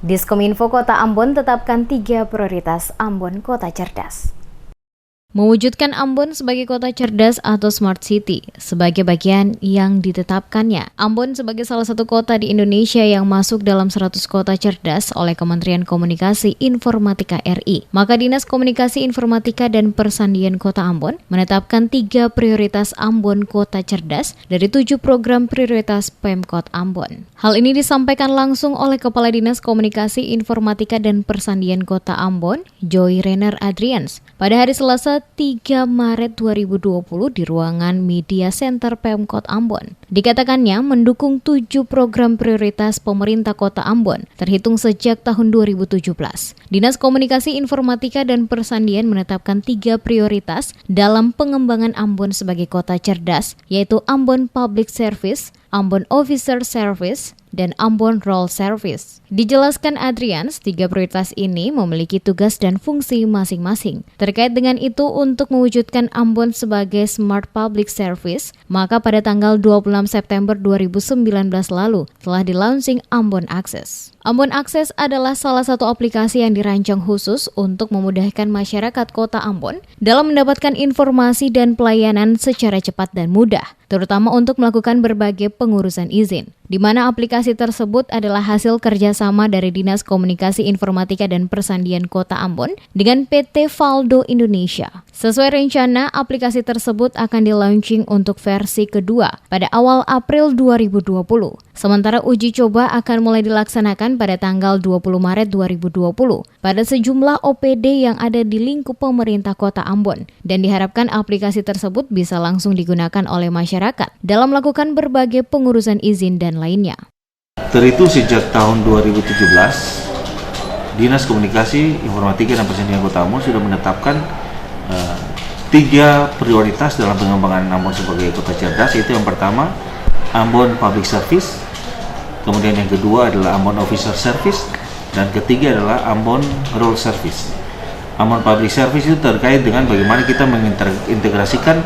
Diskominfo Kota Ambon tetapkan 3 prioritas Ambon Kota Cerdas. Mewujudkan Ambon sebagai kota cerdas atau smart city sebagai bagian yang ditetapkannya. Ambon sebagai salah satu kota di Indonesia yang masuk dalam 100 kota cerdas oleh Kementerian Komunikasi Informatika RI. Maka Dinas Komunikasi Informatika dan Persandian Kota Ambon menetapkan 3 prioritas Ambon Kota Cerdas dari 7 program prioritas Pemkot Ambon. Hal ini disampaikan langsung oleh Kepala Dinas Komunikasi Informatika dan Persandian Kota Ambon, Joy Renner Adrians, pada hari Selasa 3 Maret 2020 di ruangan Media Center Pemkot Ambon. Dikatakannya mendukung 7 program prioritas pemerintah Kota Ambon terhitung sejak tahun 2017. Dinas Komunikasi Informatika dan Persandian menetapkan 3 prioritas dalam pengembangan Ambon sebagai kota cerdas, yaitu Ambon Public Service, Ambon Officer Service, dan Ambon Rural Service. Dijelaskan Adrians, 3 prioritas ini memiliki tugas dan fungsi masing-masing. Terkait dengan itu, untuk mewujudkan Ambon sebagai Smart Public Service, maka pada tanggal 26 September 2019 lalu telah di-launching Ambon Access. Ambon Access adalah salah satu aplikasi yang dirancang khusus untuk memudahkan masyarakat Kota Ambon dalam mendapatkan informasi dan pelayanan secara cepat dan mudah, terutama untuk melakukan berbagai pengurusan izin, di mana aplikasi tersebut adalah hasil kerjasama dari Dinas Komunikasi Informatika dan Persandian Kota Ambon dengan PT Valdo Indonesia. Sesuai rencana, aplikasi tersebut akan di-launching untuk versi kedua pada awal April 2020. Sementara uji coba akan mulai dilaksanakan pada tanggal 20 Maret 2020 pada sejumlah OPD yang ada di lingkup pemerintah Kota Ambon, dan diharapkan aplikasi tersebut bisa langsung digunakan oleh masyarakat dalam melakukan berbagai pengurusan izin dan lainnya. Terhitung sejak tahun 2017, Dinas Komunikasi Informatika dan Persandian Kota Ambon sudah menetapkan 3 prioritas dalam pengembangan Ambon sebagai kota cerdas, yaitu yang pertama Ambon Public Service, kemudian yang kedua adalah Ambon Officer Service, dan ketiga adalah Ambon Rural Service. Ambon Public Service itu terkait dengan bagaimana kita mengintegrasikan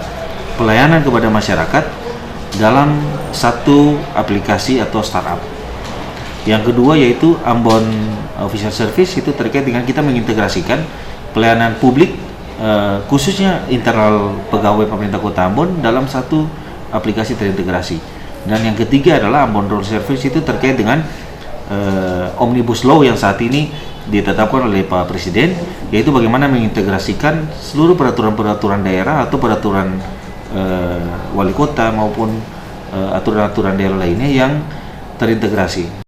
pelayanan kepada masyarakat dalam satu aplikasi atau startup. Yang kedua yaitu Ambon Officer Service, itu terkait dengan kita mengintegrasikan pelayanan publik khususnya internal pegawai pemerintah Kota Ambon dalam satu aplikasi terintegrasi. Dan yang ketiga adalah Ambon Rural Service, itu terkait dengan Omnibus Law yang saat ini ditetapkan oleh Pak Presiden, yaitu bagaimana mengintegrasikan seluruh peraturan-peraturan daerah atau peraturan wali kota maupun aturan-aturan daerah lainnya yang terintegrasi.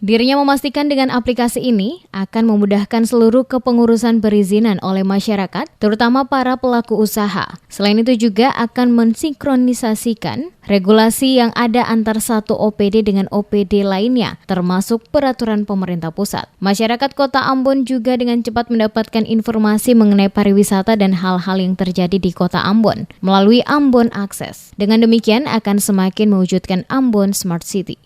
Dirinya memastikan dengan aplikasi ini akan memudahkan seluruh kepengurusan perizinan oleh masyarakat, terutama para pelaku usaha. Selain itu juga akan mensinkronisasikan regulasi yang ada antar satu OPD dengan OPD lainnya, termasuk peraturan pemerintah pusat. Masyarakat Kota Ambon juga dengan cepat mendapatkan informasi mengenai pariwisata dan hal-hal yang terjadi di Kota Ambon melalui Ambon Access. Dengan demikian akan semakin mewujudkan Ambon Smart City.